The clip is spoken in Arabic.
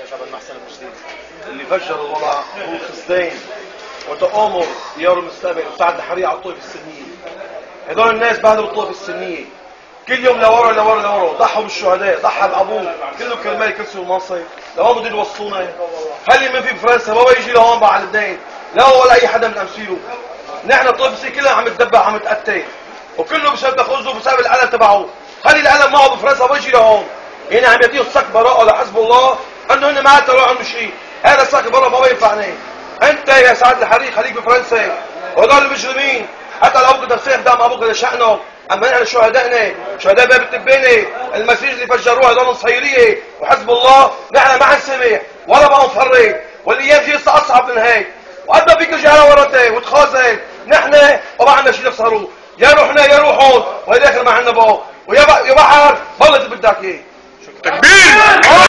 يا شعب المحسن الجديد اللي فجر الوضع هو الخصدين وتآمر ديار المستقبل وسعد الحرية على الطائف السنية. هدول الناس بهدلوا الطائف السنية كل يوم لورا لورا لورا، ضحوا بالشهداء، ضحى بأبوه كله كرمال كرسي ومنصب. لهون بده يوصونا. هل من في بفرنسا ما يجي لهون بعد الدين لا ولا اي حدا من امثيله. نحن الطائف السنية كلها عم تدبع عم تقتل وكله بسبب خبزه بسبب القلم تبعه. خلي القلم معه بفرنسا ما يجي لهون. هنا عم يعطيه الصك براءه لحزب الله انه هن ما تروح عنده شيء. هذا الصك برا ما بينفعني. انت يا سعد الحريق خليك بفرنسا وهدول المجرمين حتى لو ابوك نفسه قدام ابوك لشأنه. اما نحن شهدائنا شهداء باب التبانه المسيج اللي فجروها هدول صهيريه وحزب الله نحن ما حنسمح ولا بقى نفرق. والايام جاي لسه اصعب من هيك وقد ما فيك جهه ورتين وتخاذل. نحن وما عندنا شيء نخسروه. يا روحنا يا روحهم وهي الاخر ما عندنا بقى ويا بحر بلد اللي بدك اياه. تكبير.